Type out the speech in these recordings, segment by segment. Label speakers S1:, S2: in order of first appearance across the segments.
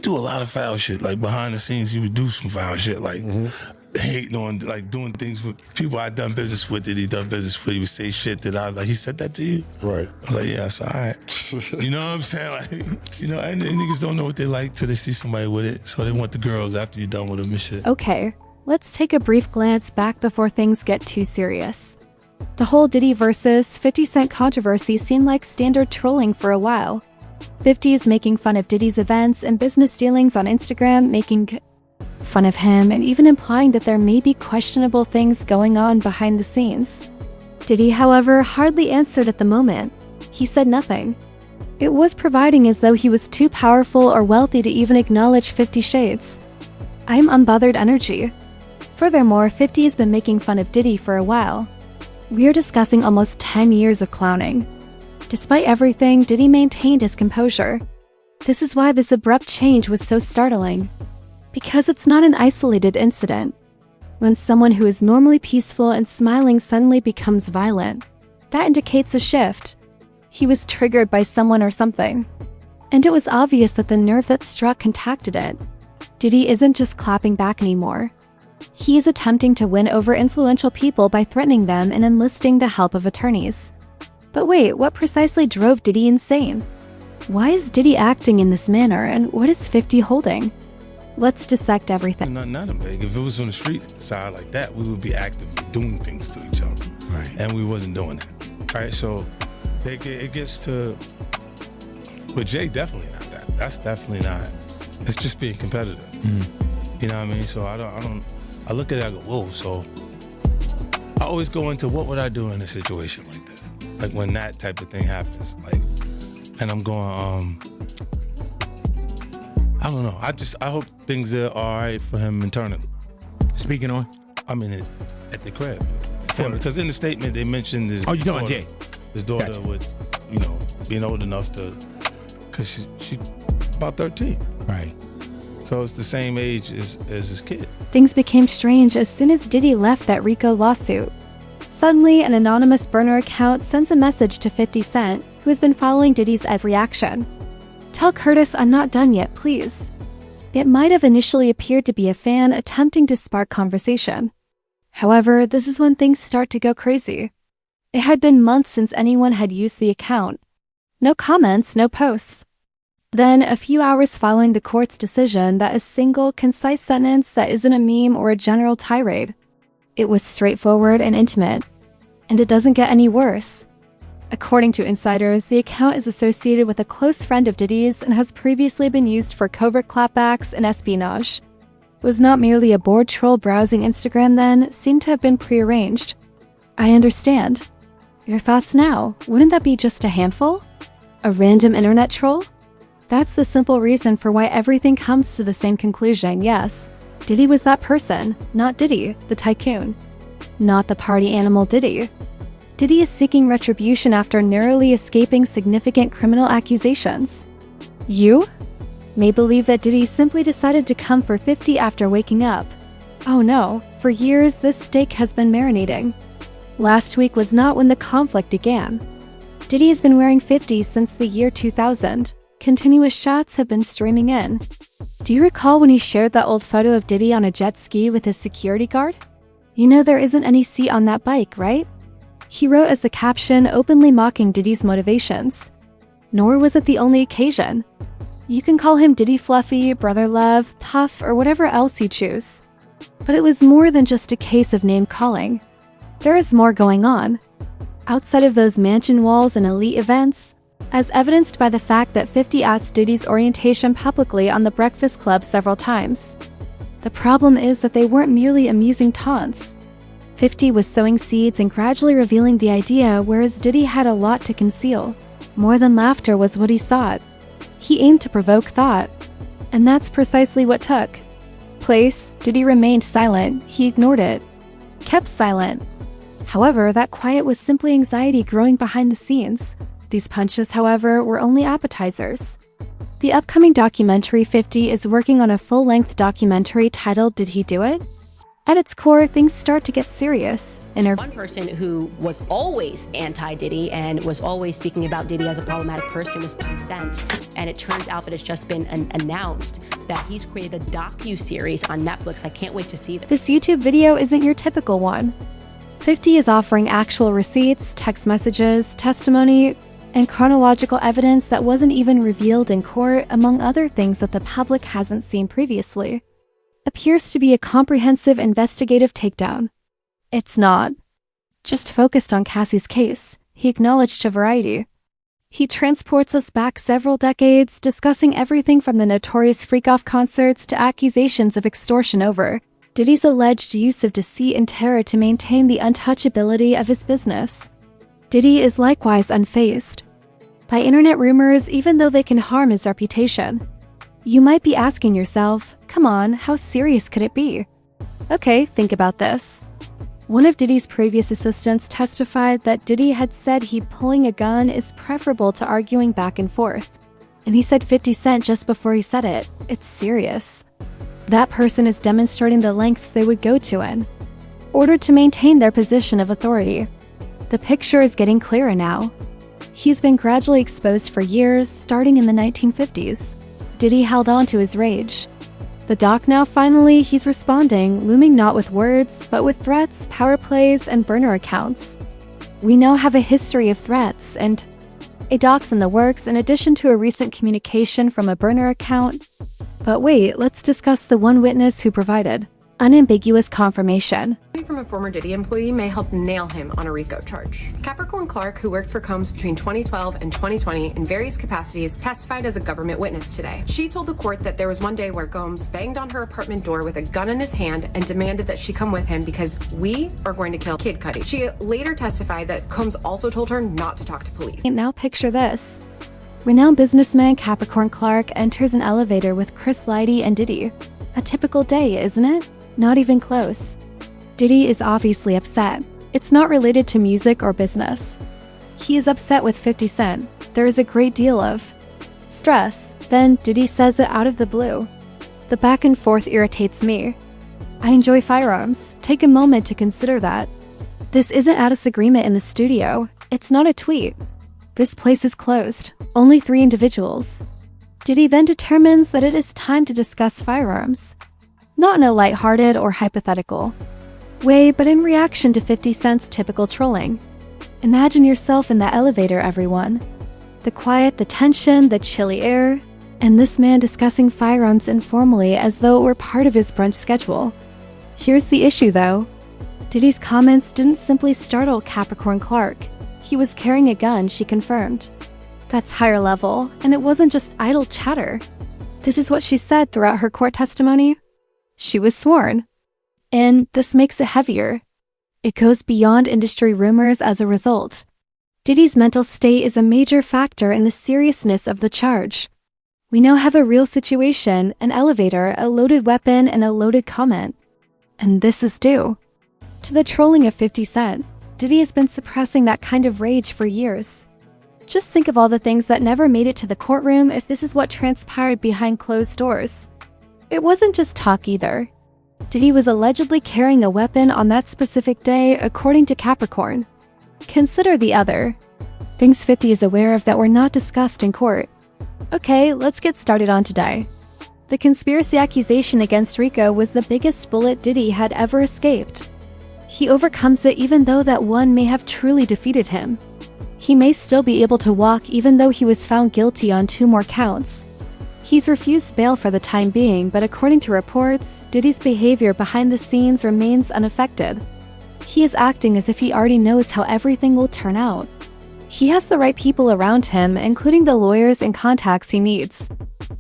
S1: do a lot of foul shit. Like behind the scenes, he would do some foul shit, like hating on, like doing things with people I done business with that he done business with. He would say shit that I was like, he said that to you?
S2: Right.
S1: I was like, yeah, that's all right. You know what I'm saying? Like, you know, and niggas don't know what they like till they see somebody with it. So they want the girls after you're done with them and shit.
S3: Okay, let's take a brief glance back before things get too serious. The whole Diddy versus 50 Cent controversy seemed like standard trolling for a while. 50 is making fun of Diddy's events and business dealings on Instagram, making fun of him and even implying that there may be questionable things going on behind the scenes. Diddy, however, hardly answered at the moment. He said nothing. It was providing as though he was too powerful or wealthy to even acknowledge 50 Shades. I'm unbothered energy. Furthermore, 50 has been making fun of Diddy for a while. We're discussing almost 10 years of clowning. Despite everything, Diddy maintained his composure. This is why this abrupt change was so startling. Because it's not an isolated incident. When someone who is normally peaceful and smiling suddenly becomes violent, that indicates a shift. He was triggered by someone or something. And it was obvious that the nerve that struck contacted it. Diddy isn't just clapping back anymore. He's attempting to win over influential people by threatening them and enlisting the help of attorneys. But wait, what precisely drove Diddy insane? Why is Diddy acting in this manner, and what is 50 holding? Let's dissect everything.
S1: Nothing big. If it was on the street side like that, we would be actively doing things to each other.
S4: Right.
S1: And we wasn't doing that. Right? So it gets to, with Jay, definitely not that. That's definitely not. It's just being competitive. You know what I mean? So I look at it, I go, whoa. So I always go into what would I do in a situation like this? Like when that type of thing happens. Like, and I'm going, I don't know. I hope things are all right for him internally.
S4: Speaking on?
S1: I mean, at the crib. Because in the statement they mentioned his
S4: you talking about Jay?
S1: His daughter
S4: Gotcha.
S1: with, you know, being old enough to, because she about 13.
S4: Right.
S1: So it's the same age as his kid.
S3: Things became strange as soon as Diddy left that RICO lawsuit. Suddenly, an anonymous burner account sends a message to 50 Cent, who has been following Diddy's every action. Tell Curtis I'm not done yet, please. It might have initially appeared to be a fan attempting to spark conversation. However, this is when things start to go crazy. It had been months since anyone had used the account. No comments, no posts. Then, a few hours following the court's decision, that a single, concise sentence that isn't a meme or a general tirade. It was straightforward and intimate. And it doesn't get any worse. According to insiders, the account is associated with a close friend of Diddy's and has previously been used for covert clapbacks and espionage. It was not merely a bored troll browsing Instagram then, seemed to have been prearranged. I understand. Your thoughts now, wouldn't that be just a handful? A random internet troll? That's the simple reason for why everything comes to the same conclusion, yes. Diddy was that person, not Diddy, the tycoon. Not the party animal Diddy. Diddy is seeking retribution after narrowly escaping significant criminal accusations. You may believe that Diddy simply decided to come for 50 after waking up. Oh no, for years this steak has been marinating. Last week was not when the conflict began. Diddy has been wearing 50 since the year 2000. Continuous shots have been streaming in. Do you recall when he shared that old photo of Diddy on a jet ski with his security guard? You know there isn't any seat on that bike, right? He wrote as the caption, openly mocking Diddy's motivations. Nor was it the only occasion. You can call him Diddy Fluffy, Brother Love, Tough, or whatever else you choose. But it was more than just a case of name-calling. There is more going on. Outside of those mansion walls and elite events, as evidenced by the fact that 50 asked Diddy's orientation publicly on The Breakfast Club several times. The problem is that they weren't merely amusing taunts. 50 was sowing seeds and gradually revealing the idea, whereas Diddy had a lot to conceal. More than laughter was what he sought. He aimed to provoke thought. And that's precisely what took place. Diddy remained silent. He ignored it. Kept silent. However, that quiet was simply anxiety growing behind the scenes. These punches, however, were only appetizers. The upcoming documentary 50 is working on a full-length documentary titled Did He Do It? At its core, things start to get serious.
S2: One person who was always anti-Diddy and was always speaking about Diddy as a problematic person was 50 Cent. And it turns out that it's just been announced that he's created a docu-series on Netflix. I can't wait to see this.
S3: This YouTube video isn't your typical one. 50 is offering actual receipts, text messages, testimony, and chronological evidence that wasn't even revealed in court, among other things that the public hasn't seen previously. Appears to be a comprehensive investigative takedown. It's not. Just focused on Cassie's case, he acknowledged to Variety. He transports us back several decades, discussing everything from the notorious freak-off concerts to accusations of extortion over Diddy's alleged use of deceit and terror to maintain the untouchability of his business. Diddy is likewise unfazed by internet rumors, even though they can harm his reputation. You might be asking yourself, come on, how serious could it be? Okay, think about this. One of Diddy's previous assistants testified that Diddy had said pulling a gun is preferable to arguing back and forth. And he said 50 Cent just before he said it. It's serious. That person is demonstrating the lengths they would go to in order to maintain their position of authority. The picture is getting clearer now. He's been gradually exposed for years, starting in the 1950s. Diddy held on to his rage. The doc now finally, he's responding, looming not with words, but with threats, power plays, and burner accounts. We now have a history of threats, and a doc's in the works in addition to a recent communication from a burner account. But wait, let's discuss the one witness who provided unambiguous confirmation.
S4: From a former Diddy employee may help nail him on a RICO charge. Capricorn Clark, who worked for Combs between 2012 and 2020 in various capacities, testified as a government witness today. She told the court that there was one day where Combs banged on her apartment door with a gun in his hand and demanded that she come with him because we are going to kill Kid Cudi. She later testified that Combs also told her not to talk to police.
S3: Now picture this. Renowned businessman Capricorn Clark enters an elevator with Chris Lighty and Diddy. A typical day, isn't it? Not even close. Diddy is obviously upset. It's not related to music or business. He is upset with 50 Cent. There is a great deal of stress. Then Diddy says it out of the blue. The back and forth irritates me. I enjoy firearms. Take a moment to consider that. This isn't a disagreement in the studio. It's not a tweet. This place is closed. Only 3 individuals. Diddy then determines that it is time to discuss firearms. Not in a lighthearted or hypothetical way, but in reaction to 50 Cent's typical trolling. Imagine yourself in that elevator, everyone. The quiet, the tension, the chilly air, and this man discussing firearms informally as though it were part of his brunch schedule. Here's the issue, though. Diddy's comments didn't simply startle Capricorn Clark. He was carrying a gun, she confirmed. That's higher level, and it wasn't just idle chatter. This is what she said throughout her court testimony. She was sworn. And this makes it heavier. It goes beyond industry rumors as a result. Diddy's mental state is a major factor in the seriousness of the charge. We now have a real situation, an elevator, a loaded weapon, and a loaded comment. And this is due to the trolling of 50 Cent. Diddy has been suppressing that kind of rage for years. Just think of all the things that never made it to the courtroom if this is what transpired behind closed doors. It wasn't just talk either. Diddy was allegedly carrying a weapon on that specific day, according to Capricorn. Consider the other things 50 is aware of that were not discussed in court. Okay, let's get started on today. The conspiracy accusation against Rico was the biggest bullet Diddy had ever escaped. He overcomes it even though that one may have truly defeated him. He may still be able to walk even though he was found guilty on 2 more counts. He's refused bail for the time being, but according to reports, Diddy's behavior behind the scenes remains unaffected. He is acting as if he already knows how everything will turn out. He has the right people around him, including the lawyers and contacts he needs.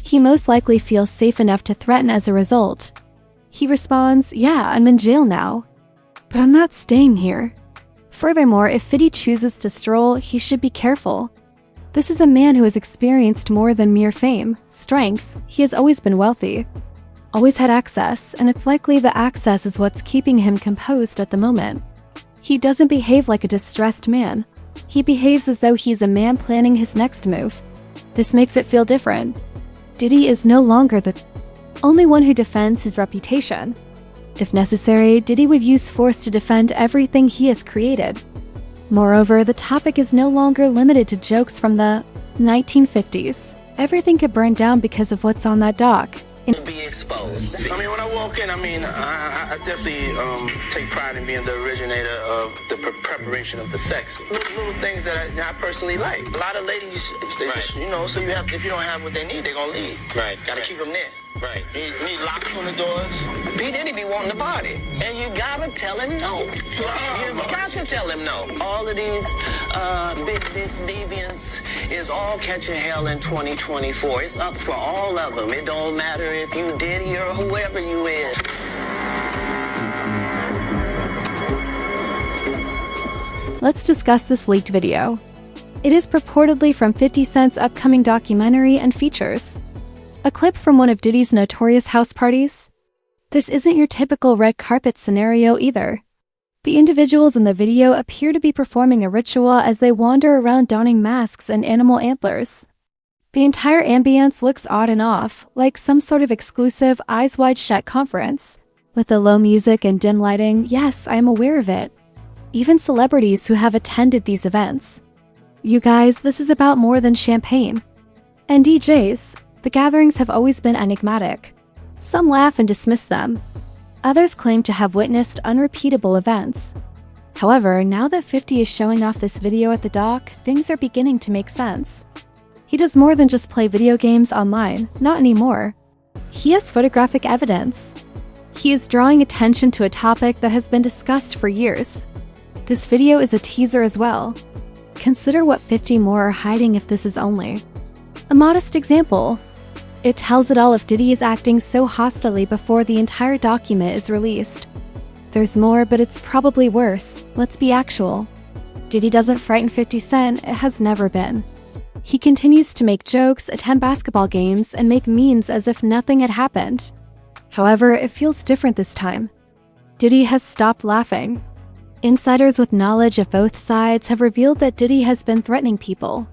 S3: He most likely feels safe enough to threaten as a result. He responds, "Yeah, I'm in jail now. But I'm not staying here." Furthermore, if 50 chooses to stroll, he should be careful. This is a man who has experienced more than mere fame, strength. He has always been wealthy, always had access, and it's likely the access is what's keeping him composed at the moment. He doesn't behave like a distressed man. He behaves as though he's a man planning his next move. This makes it feel different. Diddy is no longer the only one who defends his reputation. If necessary, Diddy would use force to defend everything he has created. Moreover, the topic is no longer limited to jokes from the 1950s. Everything could burn down because of what's on that dock.
S5: Be exposed. I mean, when I walk in, I definitely take pride in being the originator of the preparation of the sex. Little things that I personally like. A lot of ladies, they just, so you have, if you don't have what they need, they're gonna leave. Right. Gotta keep them there. Right. You need locks on the doors. P. Diddy be wanting the body, and you gotta tell him no. You got to tell him no. All of these big deviants is all catching hell in 2024. It's up for all of them. It don't matter if you Diddy or whoever you is.
S3: Let's discuss this leaked video. It is purportedly from 50 Cent's upcoming documentary and features a clip from one of Diddy's notorious house parties. This isn't your typical red carpet scenario either. The individuals in the video appear to be performing a ritual as they wander around donning masks and animal antlers. The entire ambience looks odd and off, like some sort of exclusive eyes wide shut conference. With the low music and dim lighting, yes, I am aware of it. Even celebrities who have attended these events. You guys, this is about more than champagne. And DJs, the gatherings have always been enigmatic. Some laugh and dismiss them. Others claim to have witnessed unrepeatable events. However, now that 50 is showing off this video at the dock, things are beginning to make sense. He does more than just play video games online, not anymore. He has photographic evidence. He is drawing attention to a topic that has been discussed for years. This video is a teaser as well. Consider what 50 more are hiding if this is only a modest example. It tells it all if Diddy is acting so hostilely before the entire document is released. There's more, but it's probably worse. Let's be actual. Diddy doesn't frighten 50 Cent, it has never been. He continues to make jokes, attend basketball games, and make memes as if nothing had happened. However, it feels different this time. Diddy has stopped laughing. Insiders with knowledge of both sides have revealed that Diddy has been threatening people,